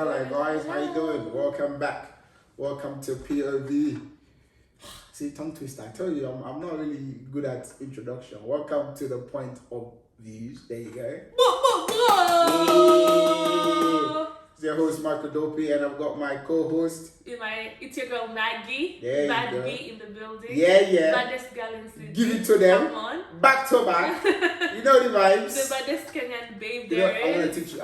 Alright guys, how you doing? Welcome back. Welcome to P.O.V. See, tongue twister. I tell you, I'm not really good at introduction. Welcome to the point of views. There you go. It's your host Marco Dopey, and I've got my co-host. It's your girl Maggie. There Bad you go. B in the building. Yeah. Baddest girl in Sydney. Give it to them. Come on. Back to back. You know the vibes. The baddest Kenyan babe You know, there I'm gonna is. teach you.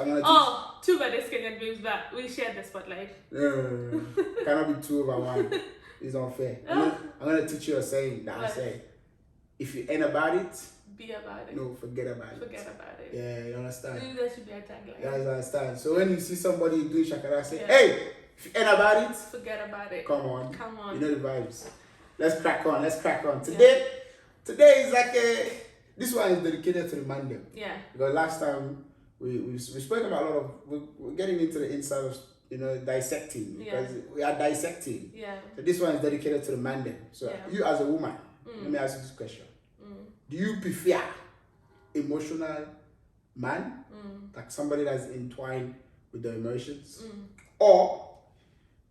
Two baddest Kenyan babes, but we share the spotlight. Cannot be 2 over 1. It's unfair. I'm gonna teach you a saying that I say. If you ain't about it, be about it. no, forget about it. Forget about it. Yeah, you understand? Maybe that should be a tagline. You guys understand? So when you see somebody doing shakara, say, hey, if you ain't about it, forget about it. come on. Come You know the vibes. Let's crack on. Today is like this one is dedicated to the Monday. Yeah. Because last time we spoke about a lot of, we're getting into the inside of, dissecting. Because we are dissecting. Yeah. So this one is dedicated to the Monday. So you as a woman, let me ask you this question. Do you prefer emotional man, like somebody that's entwined with the emotions, or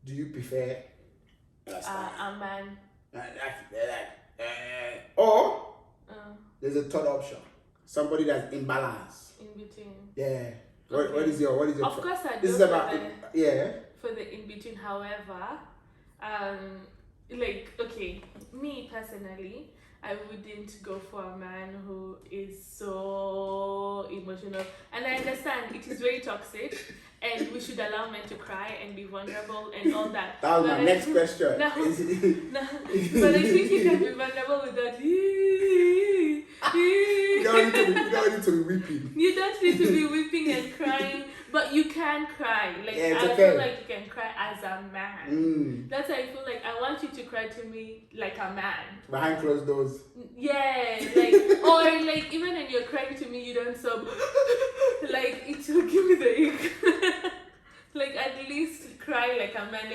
do you prefer a man? Or there's a third option, somebody that's in balance. In between. Yeah. What is your? Of course, I do. This is about for the in between. However, me personally, I wouldn't go for a man who is so emotional. And I understand it is very toxic and we should allow men to cry and be vulnerable and all that. That was my next question. But I think you can be vulnerable without you don't need to be weeping. You don't need to be weeping and crying, but you can cry. I okay. feel like you can cry as a man. That's why I feel like I want you to cry to me like a man. Behind closed doors. Yeah, or even when you're crying to me, you don't sob. It will give me the ick. At least cry like a man.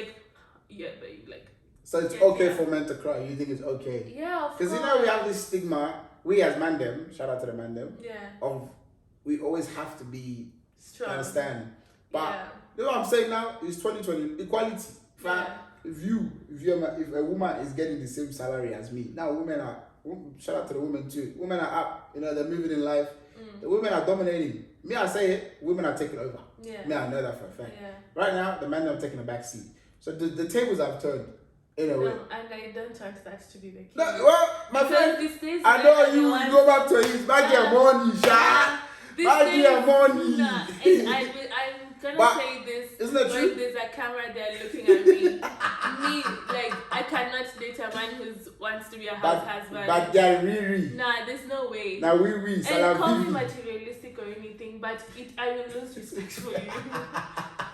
So it's okay for men to cry. You think it's okay? Yeah, of course. Because we have this stigma. We as mandem, shout out to the mandem. Yeah. We always have to be strong. Understand? But you know what I'm saying now? It's 2020 equality. If a woman is getting the same salary as me, now women are, shout out to the women too. Women are up. They're moving in life. The women are dominating. Me, I say it. Women are taking over. Yeah. Me, I know that for a fact. Yeah. Right now, the men are taking a back seat. So the tables have turned. In a way. And I don't want that to be the case. No, well, my friend, I know you go back to his Maggie money, Sha. Maggie money. And I'm gonna say this, isn't it true? There's a camera there looking at me. I cannot date a man who wants to be a house husband. But they're really. Nah, there's no way. Now we. And call me materialistic or anything, but I will lose respect for you.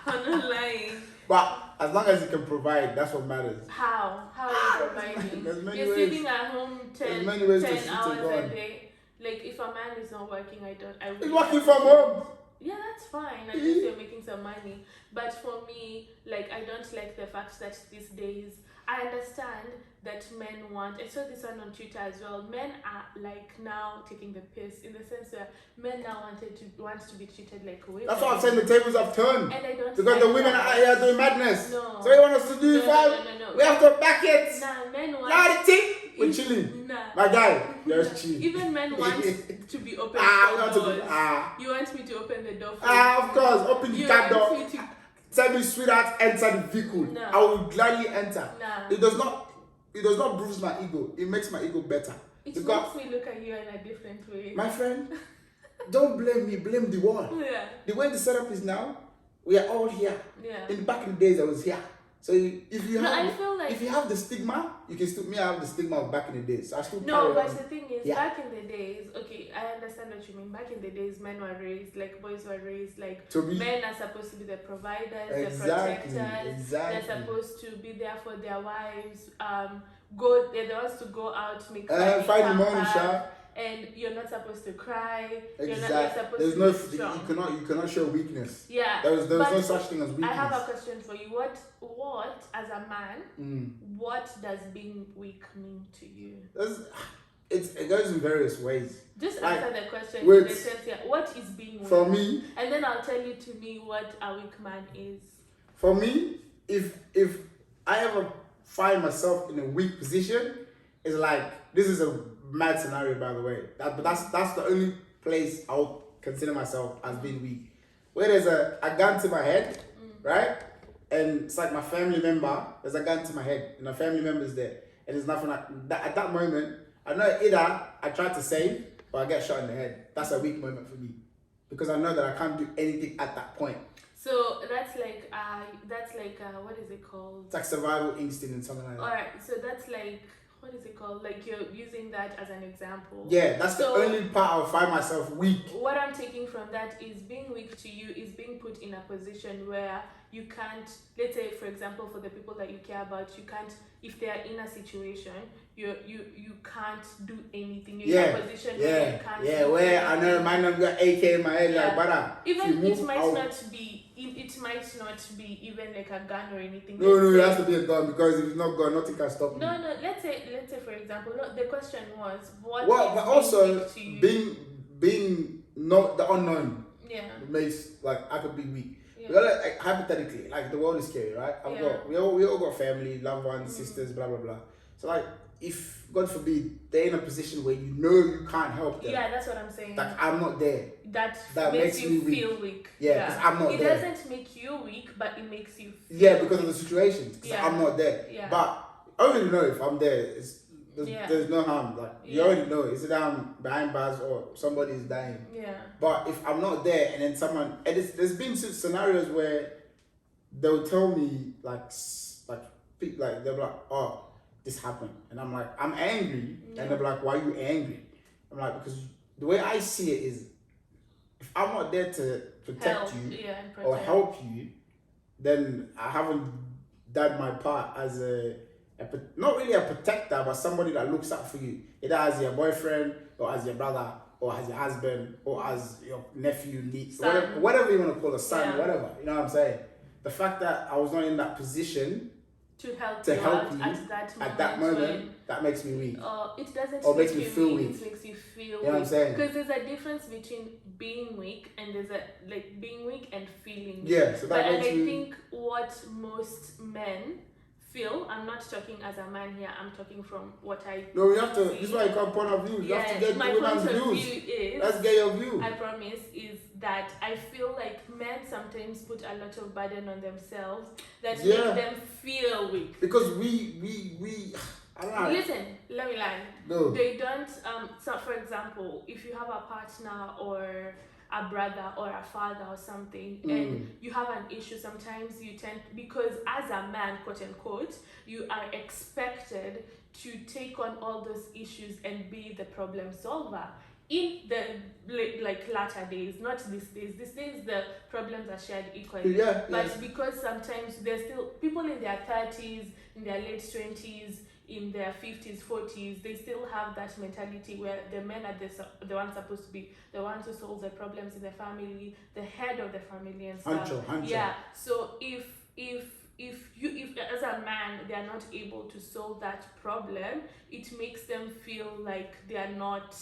I'm not lying. But as long as you can provide, that's what matters. How are you providing? You're sitting at home 10 hours a day. If a man is not working, he's working from home. Yeah, that's fine. At least you're making some money. But for me, I don't like the fact that these days, I understand that men want, I saw this one on Twitter as well, men are now taking the piss in the sense that men now want to be treated like women. That's what I'm saying, the tables have turned. And I don't because the women are here doing madness. No. So you want us to do No. We have to back it. Nah, men want... We're chilling. Nah. My guy, just chilling. Even men want to be open doors. You want me to open the door for you? Of course, open the car door. Tell me, sweetheart, enter the vehicle. No. I will gladly enter. Nah. It does not bruise my ego. It makes my ego better. It makes me look at you in a different way. My friend, don't blame me. Blame the world. Yeah. The way the setup is now, we are all here. Yeah. Back in the days, I was here. So if you have the stigma, you can still. Me, I have the stigma of back in the days. So I still. No, but the thing is, back in the days, okay, I understand what you mean. Back in the days, men were raised boys were raised men are supposed to be the providers, the protectors. They're supposed to be there for their wives. They're the ones to go out, make money, find the money, and you're not supposed to cry. Exactly. You're not supposed to be strong. You cannot show weakness. Yeah. There's no such thing as weakness. I have a question for you. What as a man, what does being weak mean to you? It goes in various ways. Just answer the question in the sense, what is being weak? For me, and then I'll tell you to me what a weak man is. For me, if I ever find myself in a weak position, it's like, this is a mad scenario, by the way. But that's the only place I would consider myself as being weak. Where there's a gun to my head, right? And it's like my family member, there's a gun to my head, and my family member's there, and there's nothing that at that moment, I know either I try to save or I get shot in the head. That's a weak moment for me, because I know that I can't do anything at that point. So that's like what is it called? It's like survival instinct and something like that. Alright, so that's like, what is it called? Like, you're using that as an example. Yeah, that's the only part I would find myself weak. What I'm taking from that is, being weak to you is being put in a position where you can't, let's say for example, for the people that you care about, you can't, if they are in a situation, you can't do anything. You're in a position where you can't do where anything. I know my number got AK in my head, like, brother. Even it might not be even like a gun or anything. No, it has to be a gun, because if it's not gun, nothing can stop me. No, let's say for example, the question was what but also being not the unknown. Yeah. Makes, like, I could be weak. Yeah. Like, hypothetically, like, the world is scary, right? We all got family, loved ones, sisters, blah blah blah. So like, if God forbid they're in a position where you know you can't help them. Yeah, that's what I'm saying. Like, I'm not there. That makes you feel weak. Yeah, because I'm not there. It doesn't make you weak, but it makes you feel because of the situation. Because I'm not there. Yeah. But I already know if I'm there, there's no harm. Like, you already know, is it I'm behind bars or somebody is dying. Yeah. But if I'm not there, and then someone, and there's been scenarios where they'll tell me like they'll be like, oh, this happened, and I'm like, I'm angry, and they'll be like, why are you angry? I'm like, because the way I see it is, if I'm not there to protect you or help you, then I haven't done my part as not really a protector, but somebody that looks out for you, either as your boyfriend or as your brother or as your husband or as your nephew, niece, whatever you want to call a son, whatever. You know what I'm saying? The fact that I was not in that position to help you at that moment, that makes me weak. It doesn't or make makes me you feel weak. weak. It makes you feel you know what I'm saying? Because there's a difference between being weak and being weak and feeling weak. Yeah, so that makes me... I think what most men feel, I'm not talking as a man here, I'm talking from what I No, we have to, this is why you call point of view. You have to get the women's views. Let's get your view. I promise, is that I feel like men sometimes put a lot of burden on themselves that make them feel weak. Because we I don't know. Listen, let me lie. No. They don't, so for example, if you have a partner or a brother or a father or something, and you have an issue, sometimes you tend, because as a man, quote unquote, you are expected to take on all those issues and be the problem solver. In the latter days, not these days. These days the problems are shared equally. But because sometimes there's still people in their 30s, in their late 20s, in their 50s, 40s, they still have that mentality where the men are the ones supposed to be the ones who solve the problems in the family, the head of the family and stuff. Yeah. So if as a man they are not able to solve that problem, it makes them feel like they are not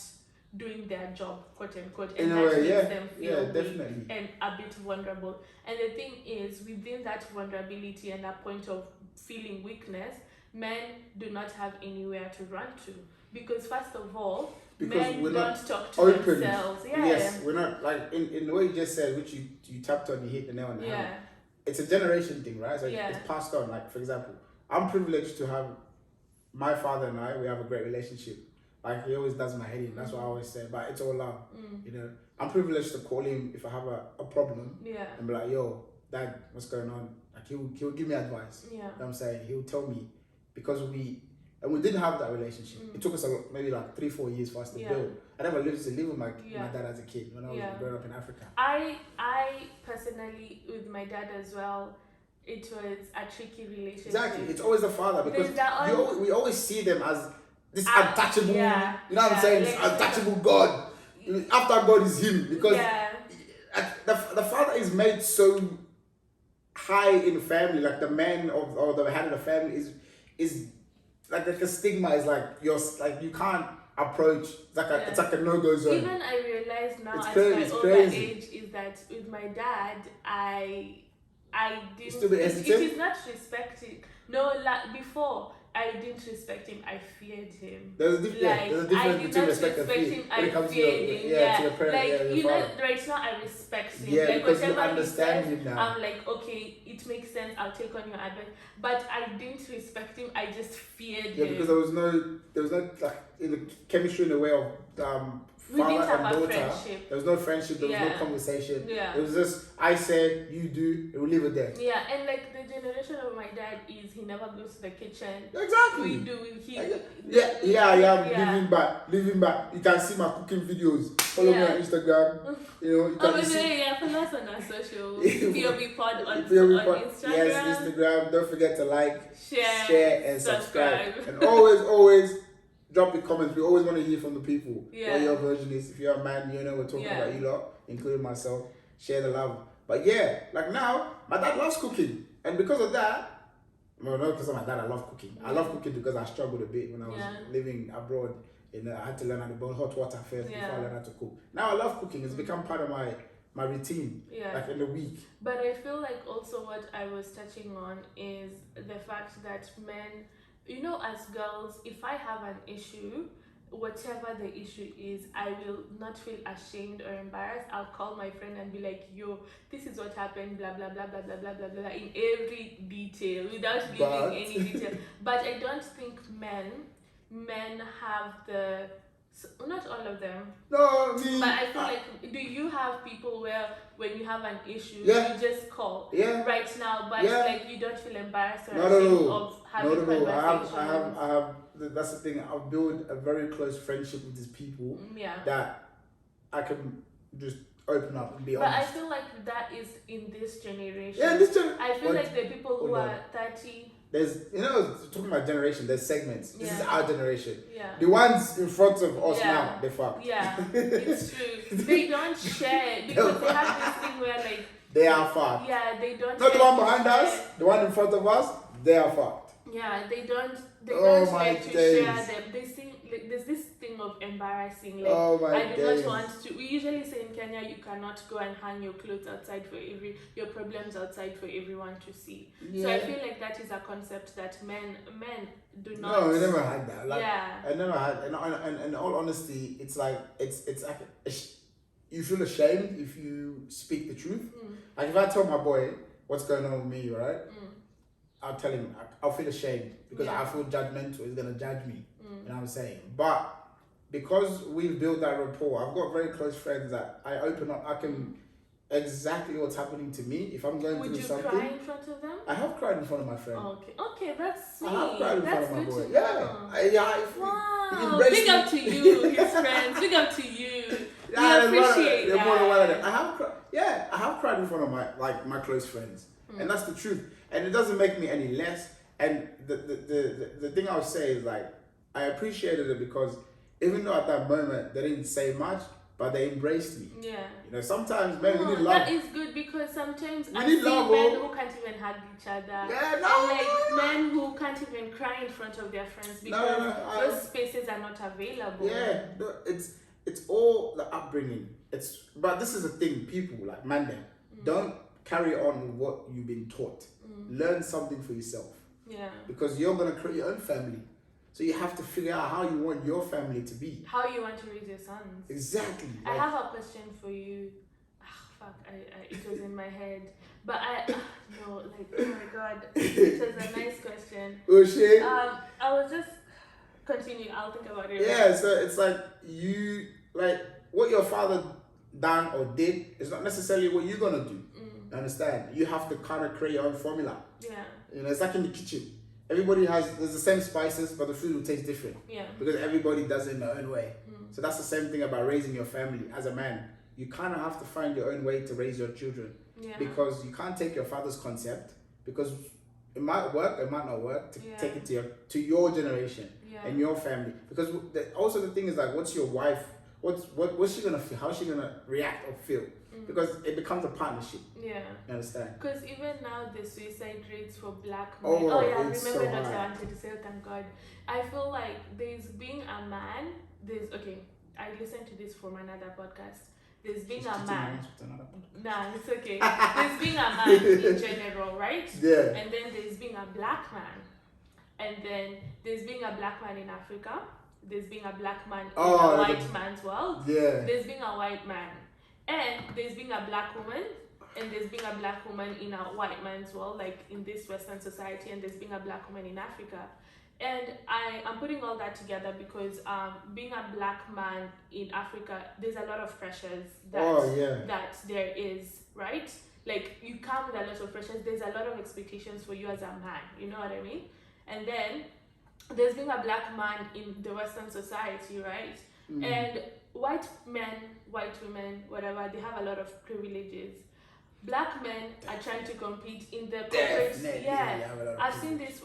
doing their job, quote unquote, and that makes them feel weak and a bit vulnerable. And the thing is, within that vulnerability and that point of feeling weakness, men do not have anywhere to run to, because first of all, men don't talk to themselves. Yes, we're not, like, in the way you just said, which you tapped on, you hit the nail on the head. It's a generation thing, right? So it's passed on. Like, for example, I'm privileged to have my father and I, we have a great relationship. Like, he always does my head in, that's what I always say, but it's all love. You know, I'm privileged to call him if I have a problem and be like, yo, Dad, what's going on? Like, he'll give me advice. You know what I'm saying? He'll tell me, because we didn't have that relationship. It took us maybe like 3-4 years for us to build. I never lived to live with my dad as a kid when I was growing up in Africa. I personally, with my dad as well, it was a tricky relationship. Exactly, it's always the father, because we always see them as this untouchable, you know what I'm saying? This untouchable God. After God is him, because the father is made so high in the family, like the man or the head of the family is like a stigma, is like you can't approach. It's like a no-go zone. Even I realize now at my older age is that with my dad, I didn't. Still be It hesitant? is not respecting. No, like before, I didn't respect him. I feared him. There's a difference between respect and fear when it comes to your, to your parent, like your you father. know, right now I respect him. Yeah, like because you whatever he understand says, him now. I'm like, okay, it makes sense. I'll take on your advice. But I didn't respect him. I just feared him. Yeah, because there was no like in the chemistry in the way of we father didn't have and a daughter. friendship. There was no friendship. There was no conversation. Yeah. It was just I said, you do, and we leave it there. Yeah, and like the generation of my dad is he never goes to the kitchen. Exactly. We do. Living back. You can see my cooking videos. Follow me on Instagram. You can see. Follow us on our social. P.O.V Pod on Instagram. Yes, Instagram. Don't forget to like, share and subscribe. And always drop the comments. We always want to hear from the people. Yeah. What your version is. If you're a man, you know we're talking about you lot, including myself. Share the love. But yeah, like now, my dad loves cooking. And because of that, well, not because of my dad, I love cooking. I love cooking because I struggled a bit when I was living abroad. I had to learn how to boil hot water first before I learned how to cook. Now I love cooking. It's become part of my routine, like in the week. But I feel like also what I was touching on is the fact that men, you know, as girls, if I have an issue, whatever the issue is, I will not feel ashamed or embarrassed. I'll call my friend and be like, yo, this is what happened, blah blah blah blah blah blah blah blah, in every detail without leaving any detail. But I don't think men have the, not all of them. No, me. But I feel like, do you have people where when you have an issue, you just call right now, but like you don't feel embarrassed or ashamed of having conversations? I have. That's the thing. I've built a very close friendship with these people that I can just open up and be honest. But I feel like that is in this generation. Yeah, this generation. I feel like the people who are 30. There's, talking about generation, there's segments. This is our generation. Yeah. The ones in front of us now, they fucked. Yeah, it's true. They don't share because they have this thing where like they are fucked. Yeah, they don't. Not the one behind us, the one in front of us, they are fucked. Yeah, they don't like to share them. They think like there's this thing of embarrassing. Like I do not want to. We usually say in Kenya you cannot go and hang your clothes outside for your problems outside for everyone to see. Yeah. So I feel like that is a concept that men do not. No, I never had that. Like, I never had. And in all honesty, it's like it's like you feel ashamed if you speak the truth. Like if I tell my boy what's going on with me, right? I'll tell him, I'll feel ashamed because I feel judgmental. He's going to judge me. You know what I'm saying? But because we've built that rapport, I've got very close friends that I open up. I can exactly what's happening to me. If I'm going through something. Would you cry in front of them? I have cried in front of my friend. Okay, that's sweet. I have cried in front of my boy. Wow. Big up to you, his friends. Big up to you. I appreciate that. I have cried in front of my close friends. And that's the truth. And it doesn't make me any less. And the thing I'll say is like, I appreciated it because even though at that moment they didn't say much, but they embraced me. Yeah. You know, sometimes men we need love. That is good because sometimes I see men who can't even hug each other. Men who can't even cry in front of their friends because those spaces are not available. Yeah, it's all the upbringing. But this is the thing, people like man don't carry on with what you've been taught. Learn something for yourself. Yeah. Because you're gonna create your own family. So you have to figure out how you want your family to be. How you want to raise your sons. Exactly. I have a question for you. It was in my head. But oh my God. It was a nice question. Oh shit. I was just continue. I'll think about it. Yeah, so it's like what your father done or did is not necessarily what you're gonna do. You understand? You have to kind of create your own formula. Yeah. You know, it's like in the kitchen. Everybody there's the same spices, but the food will taste different. Yeah. Because everybody does it in their own way. So that's the same thing about raising your family. As a man, you kind of have to find your own way to raise your children. Yeah. Because you can't take your father's concept, because it might work, it might not work, to take it to your generation and your family. Because also the thing is like, what's your wife, what's she gonna feel? How's she gonna react or feel? Because it becomes a partnership. Yeah. You understand? Because even now the suicide rates for black men. Remember so that I wanted to say, thank God. I feel like there's being a man, I listened to this from another podcast. there's being She's a cheating man. once with another podcast. Nah, it's okay. There's being a man in general, right? Yeah. And then there's being a black man. And then there's being a black man in Africa. There's being a black man in a white man's world. Yeah. There's being a white man. And there's being a black woman. And there's being a black woman in a white man's world, like in this Western society. And there's being a black woman in Africa. And I'm putting all that together because being a black man in Africa, there's a lot of pressures that there is, right? Like, you come with a lot of pressures. There's a lot of expectations for you as a man. You know what I mean? And then there's being a black man in the Western society, right? And white men, white women, whatever, they have a lot of privileges. Black men are trying to compete in the corporate. I've seen this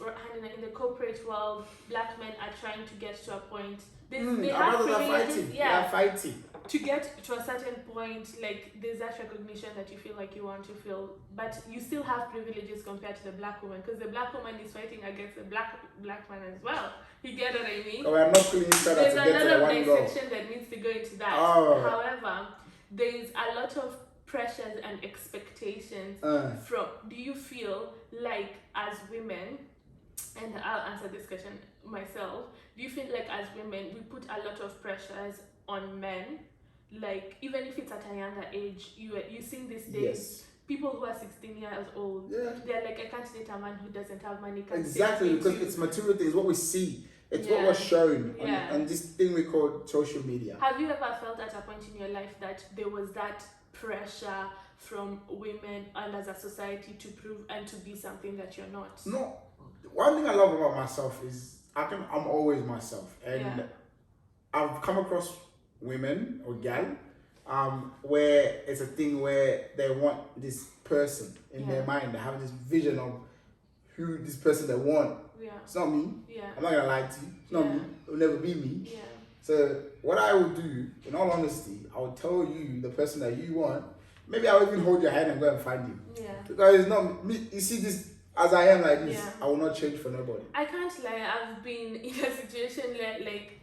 in the corporate world. Black men are trying to get to a point. They have privileges. They are fighting. To get to a certain point, like, there's that recognition that you feel like you want to feel, but you still have privileges compared to the black woman, because the black woman is fighting against the black man as well. You get what I mean? Oh, we're not pulling each other there's to get to the one goal. There's a lot of dissection that needs to go into that. However, there's a lot of pressures and expectations from. Do you feel like as women, and I'll answer this question myself, do you feel like as women we put a lot of pressures on men? Like, even if it's at a younger age, you sing these days, people who are 16 years old, they're like, I can't date a man who doesn't have money. Exactly, because it's maturity, it's what we see. It's what was shown on this thing we call social media. Have you ever felt at a point in your life that there was that pressure from women and as a society to prove and to be something that you're not? No. One thing I love about myself is I'm always myself. And I've come across women or gal where it's a thing where they want this person in their mind. They have this vision of who this person they want. It's not me. I'm not gonna lie to you. It's not me. It will never be me. So what I will do, in all honesty, I will tell you the person that you want. Maybe I'll even hold your hand and go and find you. Because it's not me. You see this as I am like this. I will not change for nobody. I can't lie. I've been in a situation like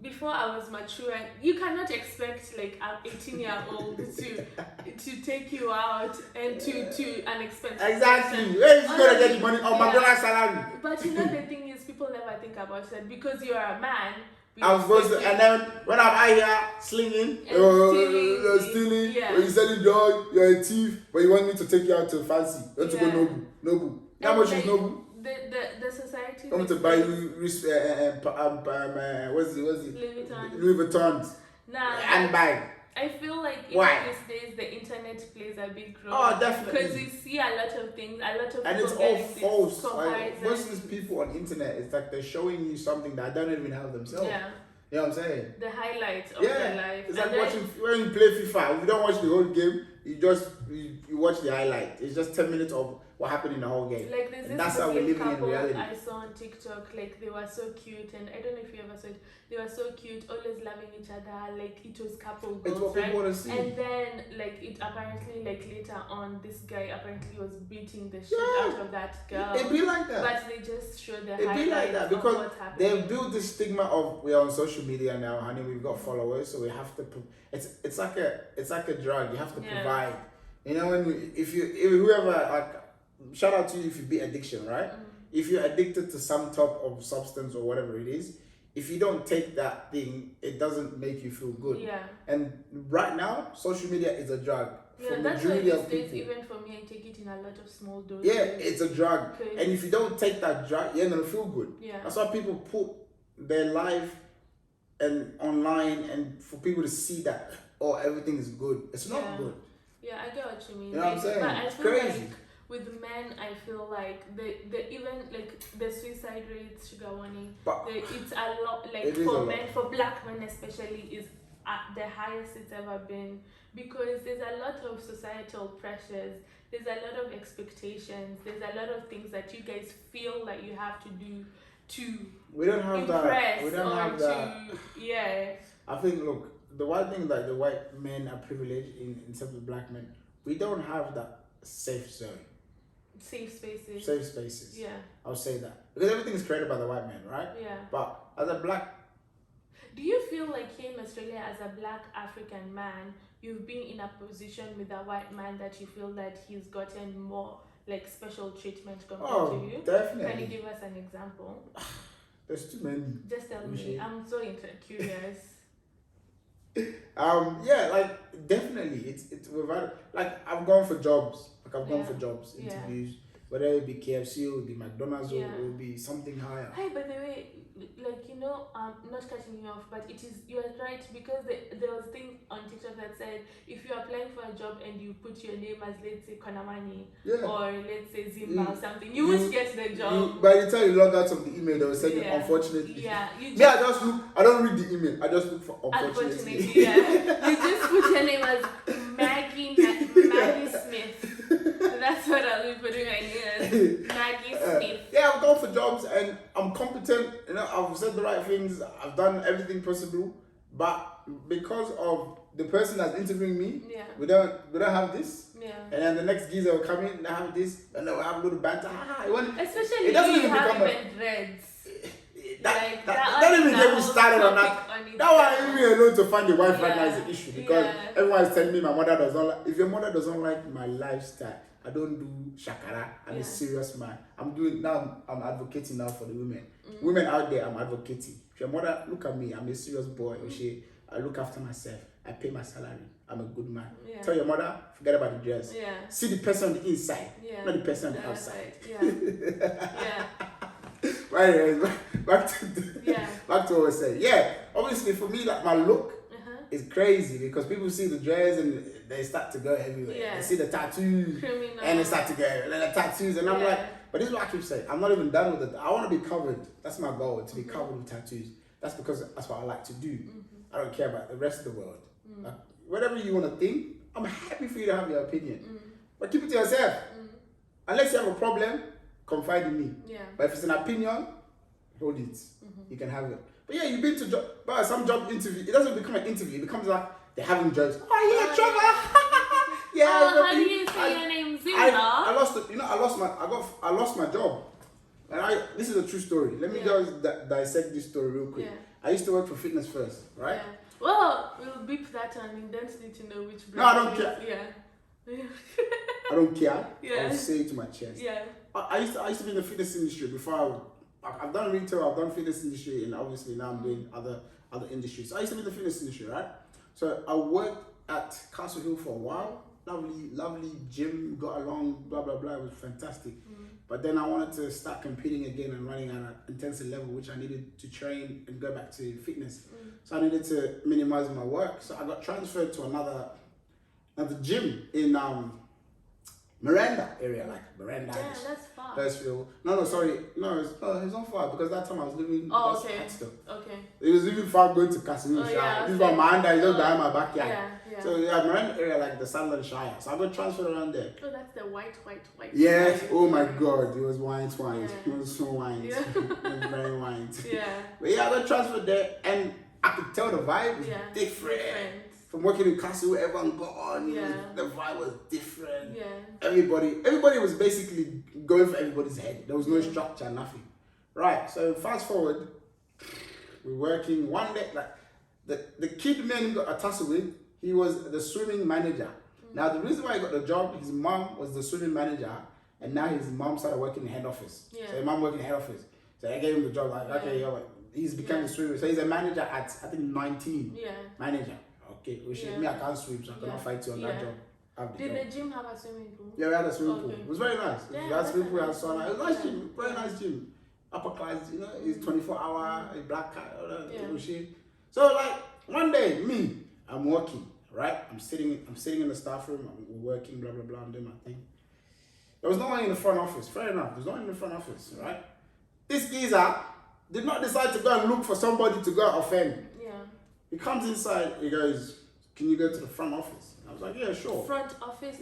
before I was mature. You cannot expect like an 18-year-old to take you out and to an expensive. Exactly. Where is he gonna get the money? Oh, McDonald's salary. But you know the thing is, people never think about that because you are a man. I was supposed to, and then when I'm out here slinging, you're stealing, or you're selling drugs, you're a thief, but you want me to take you out to fancy. You want to go Nobu. How much is Nobu? The society. I want to buy you Louis Vuitton handbag. I feel like even these days the internet plays a big role. Oh, definitely. Because you see a lot of things, a lot of and it's all false. Like, most of these people on the internet, it's like they're showing you something that I don't even have themselves. You know what I'm saying? The highlights of their life. It's like watching when you play FIFA. If you don't watch the whole game, you watch the highlight. It's just 10 minutes of what happened in the whole game. Like there's this that's how we're living couple in reality. I saw on TikTok, like they were so cute, and I don't know if you ever saw it. They were so cute, always loving each other. Like it was couple goals, it's what people want to see. And then like it apparently like later on, this guy apparently was beating the shit out of that girl. It be like that. But they just show the highlights. It be like that because they've built this stigma of we are on social media now, honey. We've got followers, so we have to. It's like a drug. You have to provide. You know, if whoever like. Shout out to you if you beat addiction, right? If you're addicted to some type of substance or whatever it is, if you don't take that thing, it doesn't make you feel good. And right now, social media is a drug. That's why these days, even for me, I take it in a lot of small doses. It's a drug. And if you don't take that drug, you're gonna feel good. That's why people put their life and online and for people to see that everything is good. It's not good. I get what you mean. You know what I'm saying? But I it's feel crazy. Like with men, I feel like the even like the suicide rates, sugar warning, it's a lot. Like for men, for black men especially, is at the highest it's ever been because there's a lot of societal pressures. There's a lot of expectations. There's a lot of things that you guys feel like you have to do to we don't have impress that. We don't have that. I think look, the one thing that the white men are privileged in terms of black men, we don't have that safe zone. Safe spaces. I'll say that because everything is created by the white man, right? But as a black, Do you feel like here in Australia, as a black African man, you've been in a position with a white man that you feel that he's gotten more like special treatment compared to you? Definitely. Can you give us an example? There's too many. Just tell me. I'm so curious. Yeah, like definitely. It's we've had, like I've gone for jobs. Like I've gone for jobs, interviews. Whether it be KFC or it be McDonald's or it will be something higher. Hey, by the way, like not cutting you off, but you are right, because there was a thing on TikTok that said if you're applying for a job and you put your name as, let's say, Konamani or let's say Dzimba or something, you won't get the job. By the time you log out of the email, they will send you unfortunately. Yeah. I don't read the email. I just look for unfortunately. Yeah. You just put your name as Maggie Smith. That's what I'll be putting my name as. Maggie Smith. Yeah, I've gone for jobs and I'm competent. I've said the right things. I've done everything possible. But because of the person that's interviewing me, we don't have this. Yeah. And then the next geezer will come in and have this, and they'll have a little banter. Especially if you have even dreads. That even get me started on that. That one, even alone to find a wife right now is an issue, because everyone is telling me my mother doesn't like. If your mother doesn't like my lifestyle, I don't do shakara. I'm a serious man. I'm advocating now for the women. Women out there, I'm advocating. If your mother, look at me, I'm a serious boy. I look after myself. I pay my salary. I'm a good man. Tell your mother, forget about the dress. See the person on the inside, not the person on the outside. Right, back to what I was saying. Yeah, obviously for me, like my look is crazy, because people see the dress and they start to go everywhere. They see the tattoos and they start to go the tattoos, and I'm like, but this is what I keep saying. I'm not even done with it. I want to be covered. That's my goal, to be covered with tattoos. That's because that's what I like to do. I don't care about the rest of the world. Like, whatever you want to think, I'm happy for you to have your opinion, but keep it to yourself. Unless you have a problem, confide in me. But if it's an opinion, hold it. You can have it. But yeah, you've been to some job interview. It doesn't become an interview. It becomes like they're having jokes. Oh yeah, Trevor. How do you say your name? Dzimba? I lost my job. And this is a true story. Let me just dissect this story real quick. I used to work for Fitness First, right? Well, we'll beep that one. You don't need to know which brand. No, I don't care. I don't care. Yeah. I'll say it to my chest. I used to be in the fitness industry before. I've done retail, I've done fitness industry, and obviously now I'm doing other industries. So I used to be in the fitness industry, right? So I worked at Castle Hill for a while. Lovely gym, got along, blah blah blah. It was fantastic. But then I wanted to start competing again and running at an intensity level, which I needed to train and go back to fitness. So I needed to minimize my work. So I got transferred to another gym in Miranda area, like Miranda. Yeah, that's far. Hurstville. It's not far, because that time I was living. Okay. It was even far going to Casino Shire. This was Miranda, is just behind my backyard. So Miranda area, like the Sutherland Shire. So I got transferred around there. Oh, that's the white. Yes. Oh my God, it was white. It was so white. It was very white. But I got transferred there, and I could tell the vibe was different. From working in Castle, everyone got on. The vibe was different. Everybody was basically going for everybody's head. There was no structure, nothing. Right. So fast forward, we're working one day. Like the kid man who got a tussle with, he was the swimming manager. Now the reason why he got the job, his mom was the swimming manager, and now his mom started working in head office. So his mom working in head office. So I gave him the job. Like he's become a swimmer. So he's a manager at I think 19. Manager. Okay, me, I can't swim, so I cannot fight you on that job. Did the gym have a swimming pool? Yeah, we had a swimming pool. It was very nice. We had swimming pool, we had sauna. It was a nice gym, very nice gym. Upper class, it's 24-hour, a black cat, shit. So like one day, I'm working, right? I'm sitting in the staff room, we're working, blah blah blah, I'm doing my thing. There was no one in the front office. Fair enough, there's no one in the front office, right? This geezer did not decide to go and look for somebody to go and offend. He comes inside, he goes, "Can you go to the front office?" I was like, "Yeah, sure." Front office?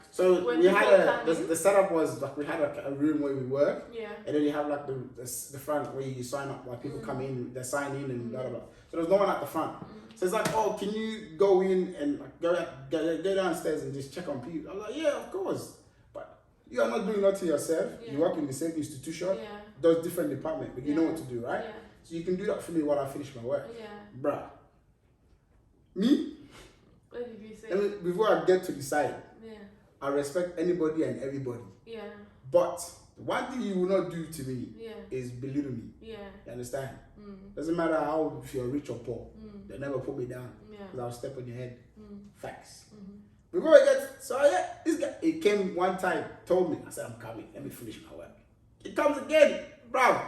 So we had the setup was like we had a room where we work. And then you have like the front where you sign up, like people come in, they sign in and blah blah blah. So there's no one at the front. So it's like, "Oh, can you go in and go downstairs and just check on people?" I was like, "Yeah, of course." But you are not doing that to yourself. You work in the same institution, does different department, but you know what to do, right? So you can do that for me while I finish my work. Yeah. Bruh. Me? What did you say? Before I get to the side, yeah. I respect anybody and everybody. Yeah. But one thing you will not do to me yeah. is belittle me. Yeah. You understand? Mm. Doesn't matter how if you're rich or poor. Mm. They'll never put me down. Yeah. Because I'll step on your head. Facts. Mm-hmm. Before I get, so yeah, this guy, he came one time, told me, I said, I'm coming, let me finish my work. He comes again, bro.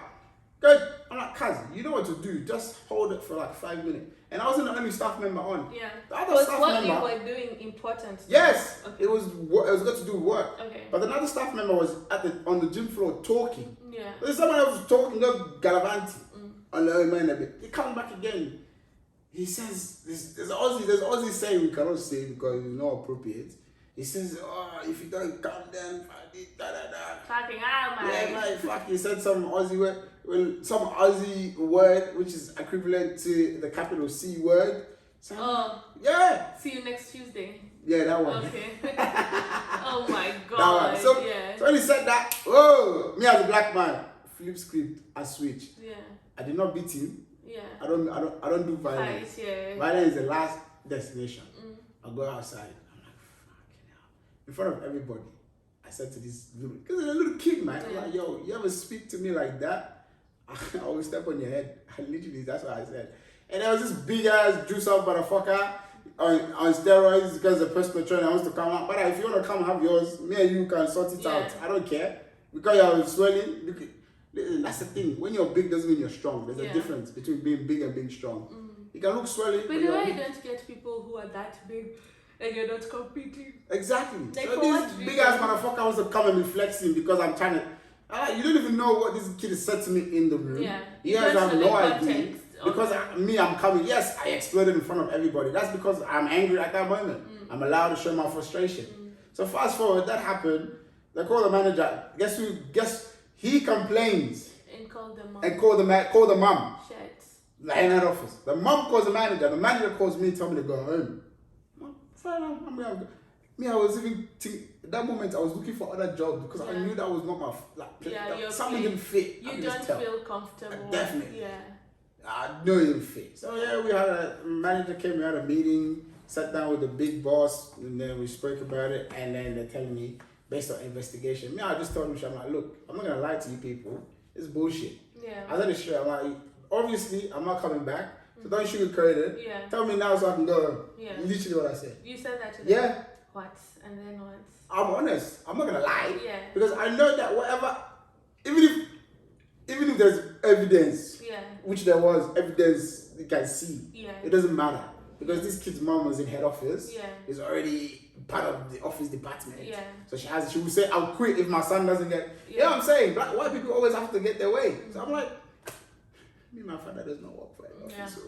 Good. I'm like, cousin, you know what to do. Just hold it for like 5 minutes. And I wasn't the only staff member on. Yeah. The other was staff what member, you were doing important? Yes. Okay. It was got to do with work. Okay. But another staff member was on the gym floor talking. Yeah. There's someone else was talking, just galavanti. On the man a bit. He comes back again. He says, there's Aussie saying we cannot say because it's not appropriate. He says, oh, if you don't calm down, Fucking hell, man. yeah, man, fuck. He said some Aussie word, which is equivalent to the capital C word. So, yeah. See you next Tuesday. Yeah, that one. Okay. Oh my god. That one. So, yeah. so when he said that, oh, me as a black man, flip script, I switch. Yeah. I did not beat him. Yeah. I don't do violence. Yeah. Violence is the last destination. I go outside. I'm like, fucking hell. In front of everybody, I said to this little, because he's a little kid, man. I'm like, yo, you ever speak to me like that? I will step on your head. Literally, that's what I said. And there was this big ass juice up motherfucker on steroids because the personal trainer wants to come out. But if you want to come have yours, me and you can sort it out. I don't care. Because you're swelling. Listen, that's the thing. When you're big doesn't mean you're strong. There's a difference between being big and being strong. You can look swelling. But the way you don't get people who are that big and you're not competing. Exactly. Like so this big ass motherfucker wants to come and be flexing because I'm trying to. You don't even know what this kid said to me in the room. Yeah. He has no idea. Because I'm coming. Yes, I exploded in front of everybody. That's because I'm angry at that moment. I'm allowed to show my frustration. So fast forward, that happened. They call the manager. Guess he complains. And call the mom. Call the mom. Shit. Like in that office. The mom calls the manager. The manager calls me, tell me to go home. I was even that moment I was looking for other jobs because I knew that was not my something didn't fit. You don't feel comfortable. Definitely. Yeah. I know it didn't fit. So we had a manager came, we had a meeting, sat down with the big boss, and then we spoke about it, and then they're telling me based on investigation. I just told him, I'm like, look, I'm not gonna lie to you people. It's bullshit. Yeah. I said it straight. I'm like, obviously I'm not coming back. So don't sugarcoat it. Yeah. Tell me now so I can go home. Yeah. Literally what I said. You said that to them? Yeah. What? And then what? I'm honest. I'm not gonna lie. Yeah. Because I know that whatever, even if there's evidence, which there was evidence you can see, it doesn't matter. Because this kid's mom was in head office. Is already part of the office department. So she will say, I'll quit if my son doesn't get. You know what I'm saying? Black white people always have to get their way. So I'm like, my father does not work for head office. So.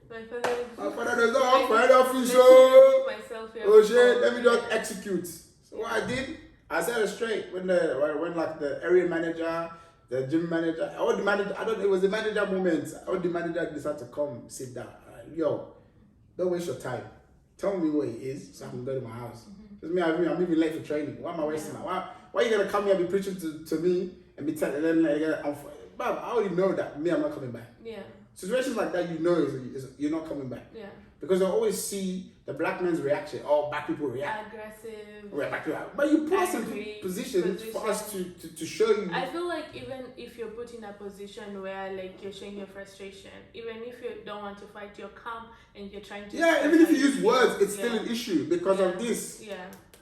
My father does not work for head office. Oh shit, let me just execute. So what I did, I said it straight. When like the area manager, the gym manager, it was the manager moment. All the manager decided to come sit down. Yo, don't waste your time. Tell me what it is so I can go to my house. Because I'm even late for training. Why am I wasting my time? Why are you gonna come here and be preaching to me and be telling them I already know that I'm not coming back. Yeah. Situations like that, you're not coming back. Yeah. Because I always see the black man's reaction. Oh, black people react. Aggressive. But you put us in positions for us to show you. I feel like even if you're put in a position where like you're showing your frustration, even if you don't want to fight, you're calm and you're trying to. Yeah, even if you use words, it's still an issue because of this. Yeah.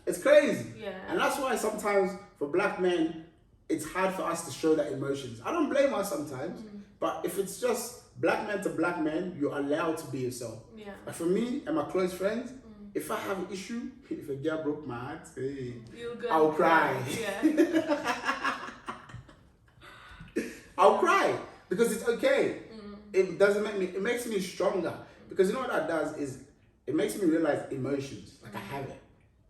It's crazy. Yeah. And that's why sometimes for black men, it's hard for us to show that emotions. I don't blame us sometimes, but if it's just black man to black man, you're allowed to be yourself. Yeah. But for me and my close friends, if I have an issue, if a girl broke my heart, hey, I'll cry. Yeah. I'll cry because it's okay. It doesn't make me. It makes me stronger because you know what that does is it makes me realize emotions like I have it,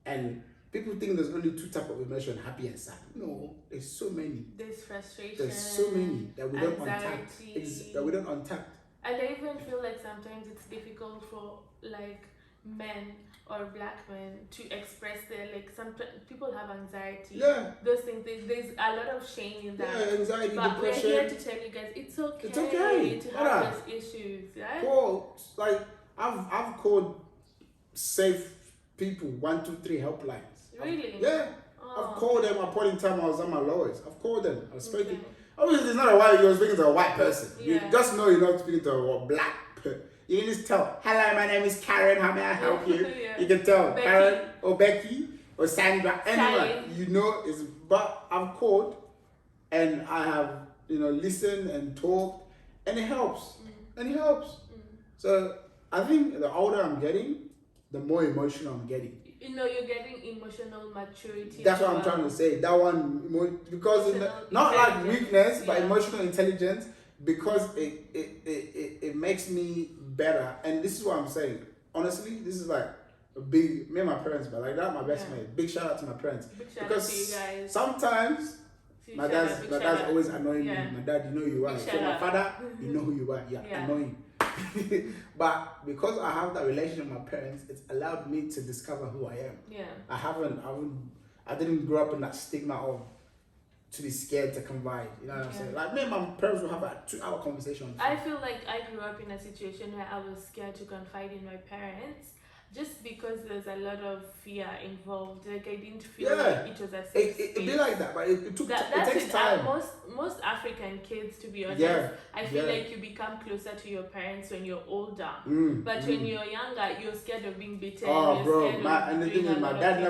and people think there's only two types of emotion: happy and sad. No, there's so many. There's frustration. There's so many that we don't untap. That we don't untap. And I even feel like sometimes it's difficult for like men or black men to express their, like, some people have anxiety. Yeah. Those things, there's a lot of shame in that. Yeah, anxiety, but depression. we're here to tell you guys it's okay. It's okay to have those issues, right? Call, like I've called safe people 123 helplines. Really? Yeah. I've called them at a point in time I was on my lowest. I've called them. I've spoken. Okay. Obviously, it's not a white. You're speaking to a white person. Yeah. You just know you're not speaking to a black person. You can just tell. Hello, my name is Karen. How may I help you? Yeah. You can tell Becky. Karen or Becky or Sandra. Anyone you know is. But I've called, and I have listened and talked, and it helps. And it helps. So I think the older I'm getting, the more emotional I'm getting. You're getting emotional maturity. That's what I'm trying to say. That one, because not like weakness, but emotional intelligence, because it makes me better. And this is what I'm saying. Honestly, this is like a big, me and my parents, but like that, my best mate. Big shout out to my parents. Big shout because out to you guys. Sometimes my dad's always annoying me. My dad, you know who you are. So my father, you know who you are. You're annoying. But because I have that relationship with my parents, it's allowed me to discover who I am. Yeah. I didn't grow up in that stigma of to be scared to confide. You know what I'm saying? Like me and my parents will have a 2-hour conversation. I feel like I grew up in a situation where I was scared to confide in my parents. Just because there's a lot of fear involved, like I didn't feel like it was a safe space. It'd be like that, but it takes time. Most African kids, to be honest, I feel like you become closer to your parents when you're older. But when you're younger, you're scared of being beaten. Oh, bro! And the thing is, my dad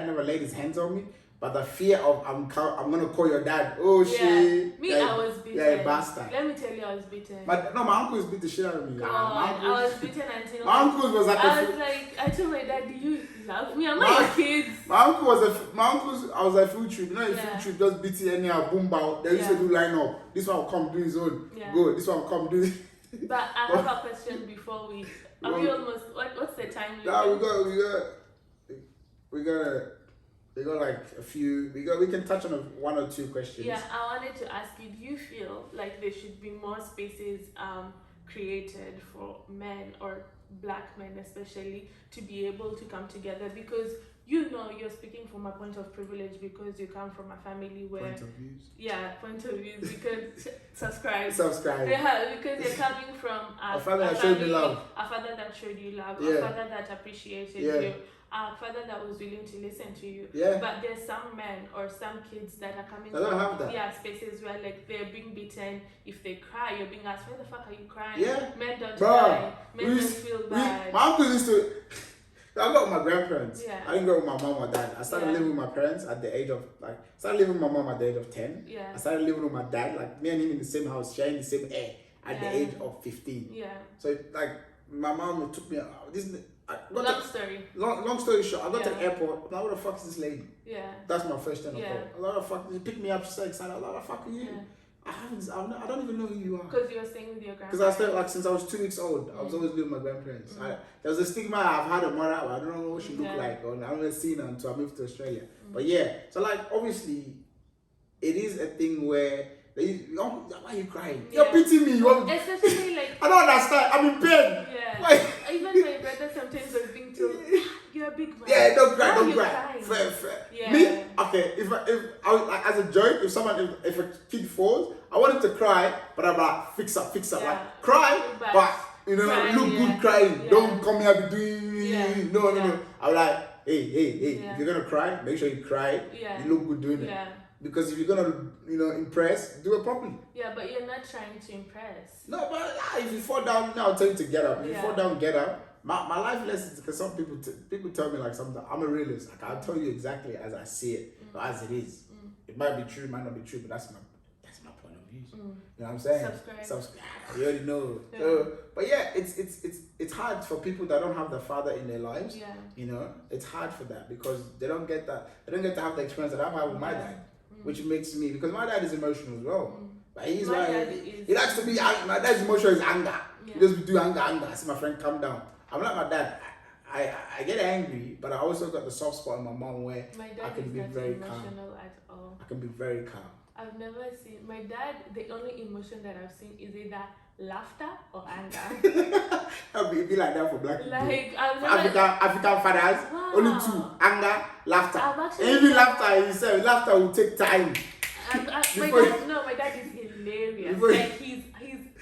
never laid his hands on me. But the fear of I'm gonna call your dad. Oh shit! Me, I was beaten. Yeah, bastard. Let me tell you, I was beaten. But no, my uncles beat the shit out of me. I was beaten until my uncles was like. I told my dad, "Do you love me? Am I your kids?" My uncles. I was a field trip. Field trip just beat it anyhow. Boom, bow. They used to do line up. This one will come do his own. Go. This one will come do. But I have a question before we. Are we almost? What's the time? We got like a few. We can touch on 1 or 2 questions. Yeah, I wanted to ask you. Do you feel like there should be more spaces created for men or black men, especially, to be able to come together? Because you're speaking from a point of privilege because you come from a family where point of views. Yeah, point of views. Because subscribe. Yeah, because you're coming from a family that showed you love. A father that showed you love. Yeah. A father that appreciated you. A father that was willing to listen to you. Yeah. But there's some men or some kids that are coming from spaces where like they're being beaten. If they cry, you're being asked, why the fuck are you crying? Yeah. Men don't cry. Men don't feel bad. My uncle used to. I got with my grandparents. Yeah. I didn't go with my mom or dad. I started living with my parents at the age of living with my mom at the age of 10. Yeah. I started living with my dad, like me and him in the same house, sharing the same air at the age of 15. Yeah. So like my mom took me out. Long story short, I got to the airport. Now, what the fuck is this lady? Yeah. That's my first time. A lot of fuck. She picked me up. She's so excited. A lot of fuck are you? Yeah. I don't even know who you are. Because you were staying with your grandparents. Because I stayed since I was 2 weeks old. I was always with my grandparents. There was a stigma. I've had a mother. I don't know what she looked like. Or I haven't seen her until I moved to Australia. But so obviously, it is a thing where. Why are you crying? You're pitying me. Especially I don't understand. I'm in pain. Yeah. Why? Even my brother sometimes was being told, you're a big man. Yeah, don't cry, don't cry. Fair. Yeah. Me? Okay, if I was like, as a joke, if a kid falls, I want him to cry, but I'm like, fix up. Yeah. Like, cry, but cry, look good crying. Yeah. Don't come here be doing no. I'm like, hey, if you're gonna cry, make sure you cry. Yeah. You look good doing it. Because if you're gonna, impress, do it properly. Yeah, but you're not trying to impress. No, but if you fall down, I'll tell you to get up. If you fall down, get up. My life lessons, because some people tell me like something. I'm a realist. Like I'll tell you exactly as I see it, or as it is. It might be true, might not be true, but that's my point of view. You know what I'm saying? Subscribe. You already know. Yeah. So, but it's hard for people that don't have the father in their lives. Yeah. It's hard for that because they don't get that. They don't get to have the experience that I've had with my dad. Which makes me, because my dad is emotional as well. But he's he likes to be, my dad's emotion is anger. He just do anger. I see my friend calm down. I'm like my dad. I get angry, but I also got the soft spot in my mom where I can be very calm. At all. I can be very calm. I've never seen my dad. The only emotion that I've seen is either laughter or anger. It'd be like that for black people. Like I've never, African fathers, wow. only two: anger, laughter. I've actually And even laughter, he said, laughter will take time. My dad is hilarious. Like he's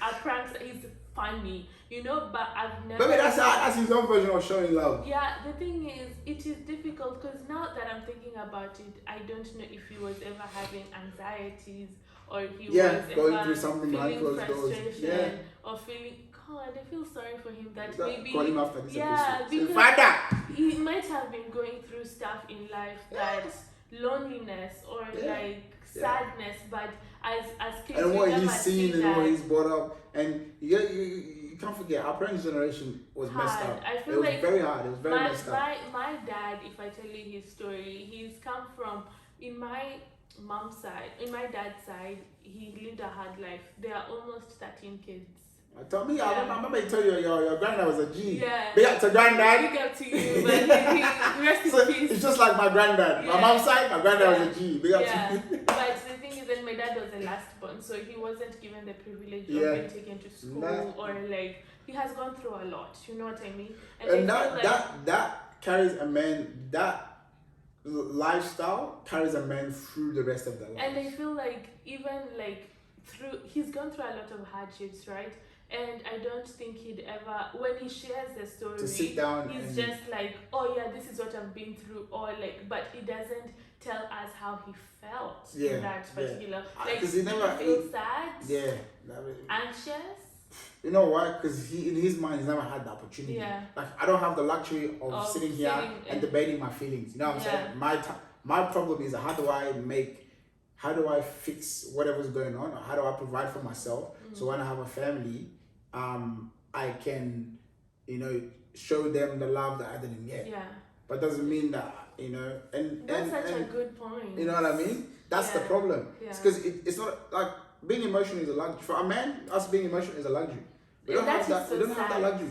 a prankster. He's funny, you know. But I've never. Maybe that's his own version of showing love. Yeah, the thing is, it is difficult because now that I'm thinking about it, I don't know if he was ever having anxieties or he was going ever through something behind feeling closed doors. frustration or feeling. God, I feel sorry for him that maybe. Call him after this episode. Because Father! he might have been going through stuff in life that loneliness or like sadness, but as kids, and what we he's never seen see and what that. he's brought up, and you can't forget our parents' generation was messed up. I feel it was like very hard. It was very messed up. My dad, if I tell you his story, he's come from, in my mom's side, in my dad's side, he lived a hard life. There are almost 13 kids. Tell me, I remember you told you your granddad was a G. Yeah. Big up to granddad. Big up to you, but rest in peace. It's just like my granddad. My mom's side, my granddad was a G. Big up to you. But the thing is that my dad was the last born, so he wasn't given the privilege of being taken to school or like he has gone through a lot. You know what I mean? And that carries a man lifestyle carries a man through the rest of their life. And I feel like even like he's gone through a lot of hardships, right? And I don't think he'd ever, when he shares the story, to sit down he's just like, oh yeah, this is what I've been through, or like, but he doesn't tell us how he felt in that particular. Like, because he never feel sad, anxious. You know why? Because in his mind, he's never had the opportunity. Yeah. Like I don't have the luxury of sitting here and debating my feelings. You know what I'm saying? My problem is how do I fix whatever's going on, or how do I provide for myself? So when I have a family, I can, show them the love that I didn't get. Yeah. But doesn't mean that, and that's such a good point. You know what I mean? That's the problem. Yeah. It's because it's not like being emotional is a luxury. For a man, us being emotional is a luxury. We don't have that. We don't have that luxury.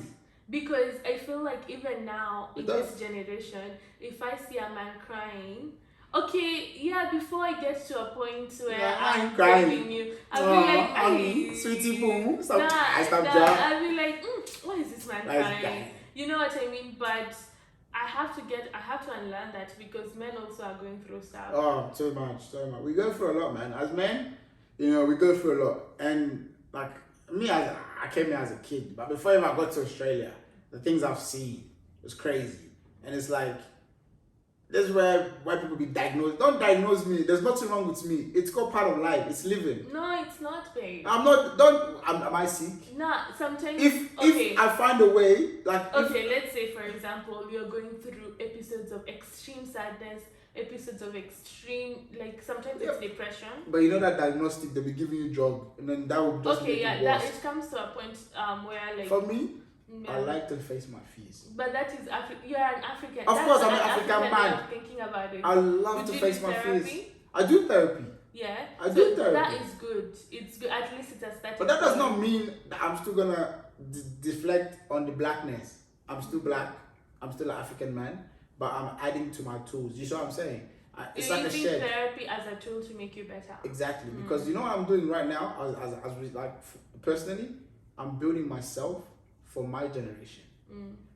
Because I feel like even now in this generation, if I see a man crying, before I get to a point where I'm crying you, I'll be like, hey, sweetie boom, I'll be like, why is this man crying? You know what I mean? But I have to unlearn that because men also are going through stuff. Oh, so much. We go through a lot, man. As men, we go through a lot. And like me, I came here as a kid, but before I even got to Australia, the things I've seen was crazy. And it's like, this is where people be diagnosed. Don't diagnose me. There's nothing wrong with me. It's called part of life. It's living. No, it's not, babe. I'm not. Am I sick? Nah, sometimes. If I find a way, like. Let's say for example, you're going through episodes of extreme sadness, episodes of extreme, like sometimes it's depression. But you know that diagnostic, they'll be giving you drug, and then that will just make it worse. That it comes to a point where like. For me. Yeah. I like to face my fears. But that is you're an African. Of course, I'm an African man. Thinking about it. I love to face my fears. I do therapy. Yeah. I do therapy. That is good. It's good. At least it's a starting. But that does not mean that I'm still gonna deflect on the blackness. I'm still black. I'm still an African man. But I'm adding to my tools. You see what I'm saying? It's like a shed. Therapy as a tool to make you better. Exactly. Because you know what I'm doing right now, personally, I'm building myself for my generation,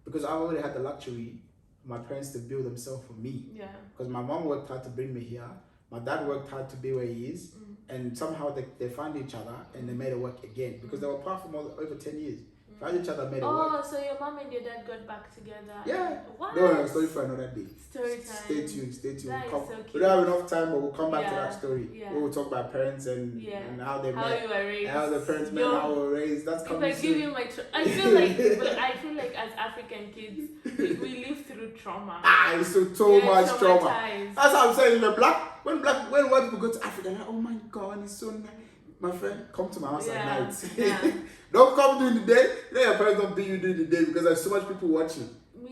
because I've already had the luxury for my parents to build themselves for me. Yeah. Because my mom worked hard to bring me here, my dad worked hard to be where he is, and somehow they found each other and they made it work again because they were apart from over 10 years. Found each other, made it work. Oh, so your mom and your dad got back together? Yeah. What? No, story for another day. Story time. Stay tuned. That is so cute. We don't have enough time, but we'll come back to that story. Yeah. We will talk about parents and how they met. You were raised. How the parents met, how we were raised. That's coming soon. If I give you my I feel like as African kids, we live through trauma. It's so much trauma. That's what I'm saying. When white people go to Africa, they're like, oh my God, it's so nice. My friend, come to my house at night. Yeah. Don't come during the day. Your parents don't beat you during the day because there's so much people watching.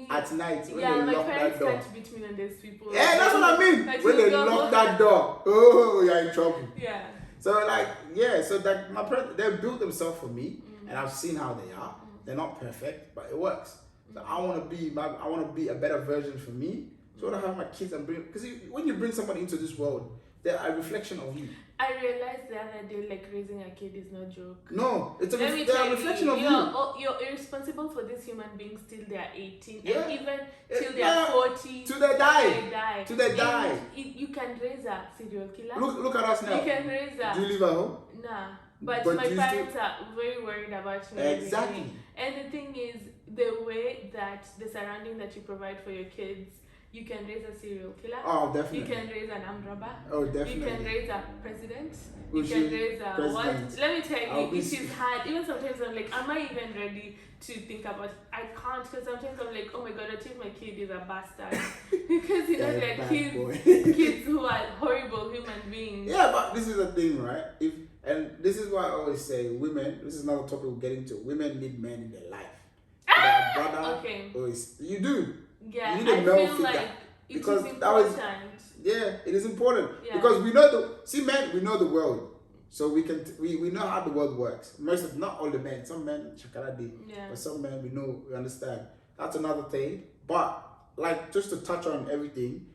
At night, when they lock that door. Can't beat me when there's people. Yeah, that's what I mean. When they lock that door, you're in trouble. Yeah. So my parents, they built themselves for me, and I've seen how they are. They're not perfect, but it works. So I want to be a better version for me. So I have my kids and bring, because when you bring somebody into this world, they're a reflection of you. I realized the other day, like, raising a kid is no joke. No, it's a reflection of You're irresponsible for these human beings till they are 18, Yeah. and even till they are 40. Till they die. Till they die. You can raise a serial killer. Look at us now. You can raise a... Do you live at home? Nah. But my parents are very worried about me. Exactly. And the thing is, the way that the surrounding that you provide for your kids, you can raise a serial killer. Oh, definitely. You can raise an armed robber. Oh, definitely. You can raise a president. You can raise a what? Let me tell you, it is hard. Even sometimes I'm like, am I even ready to think about it? I can't, because sometimes I'm like, oh my god, I think my kid is a bastard. Because you know, like kids who are horrible human beings. Yeah, but this is the thing, right? And this is why I always say, women. This is another topic we'll get into. Women need men in their life. Brother, okay. You do. Yeah, you need a male figure. Like because that was yeah, it is important. Yeah. Because we know men, we know the world. So we know how the world works. Not all the men. Some men chakaradi. Yeah. But some men we understand. That's another thing. But like, just to touch on everything,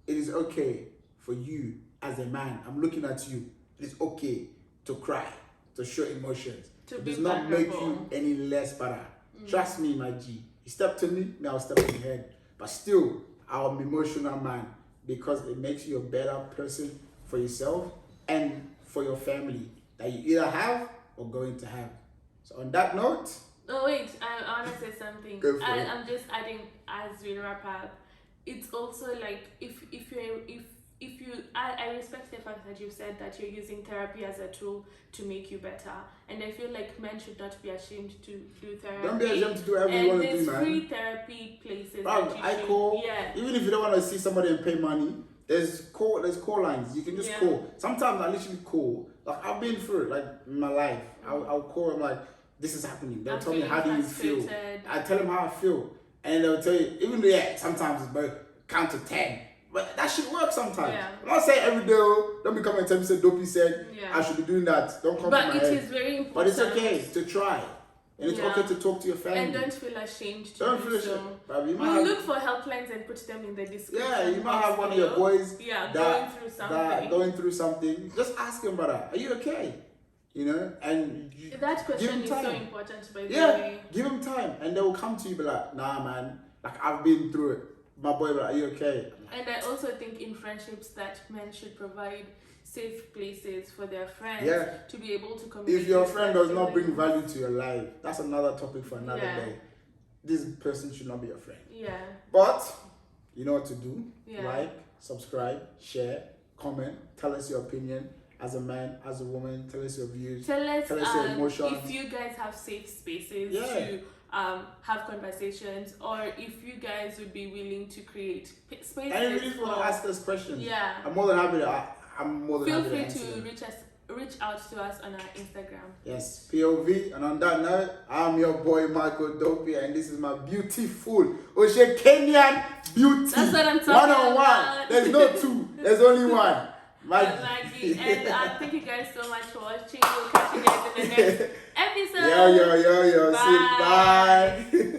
it is okay for you as a man. I'm looking at you. It is okay to cry, to show emotions. It does not make you any less better. Trust me, my G. You step to me, I'll step on your head. But still, I'm an emotional man, because it makes you a better person for yourself and for your family that you either have or going to have. So on that note... Oh wait, I want to say something. I'm just adding as we wrap up. It's also like, I respect the fact that you've said that you're using therapy as a tool to make you better, and I feel like men should not be ashamed to do therapy. Don't be ashamed to do whatever you want to do, man. There's free therapy places. Even if you don't want to see somebody and pay money, there's call lines. You can just call. Sometimes I literally call. Like, I've been through it, like, in my life. I'll call them like, this is happening. They'll tell me, how do you feel? I tell them how I feel, and they'll tell you. Even though sometimes it's about count to 10. But that should work sometimes. Yeah. I'm not saying every day, don't be coming and tell me, say, Dopey said, I should be doing that. Don't come to my head. But it is very important. But it's okay to try. And it's okay to talk to your family. And don't feel ashamed to Don't feel ashamed. So. You look for helplines and put them in the description. Yeah, you might have one of your boys going through something. Going through something. Just ask him, brother, are you okay? You know? And that question is so important, by the way. Yeah, give him time. And they will come to you, be like, nah, man, like, I've been through it. My boy, are you okay? And I also think in friendships that men should provide safe places for their friends to be able to communicate. If your friend does not bring value to your life, that's another topic for another day. This person should not be your friend. Yeah. But you know what to do. Yeah. Like, subscribe, share, comment, tell us your opinion. As a man, as a woman, tell us your views. Tell us your emotions. If you guys have safe spaces to have conversations, or if you guys would be willing to create spaces. And if you want to ask us questions, yeah, I'm more than happy to. Feel free to reach out to us on our Instagram. Yes, P.O.V. And on that note, I'm your boy Michael Dopey, and this is my beautiful Oshe Kenyan beauty. That's what I'm talking about. One-on-one. There's no two. There's only one. Maggie. And thank you guys so much for watching. We'll catch you guys in the next episode. Yo. Bye. See you. Bye.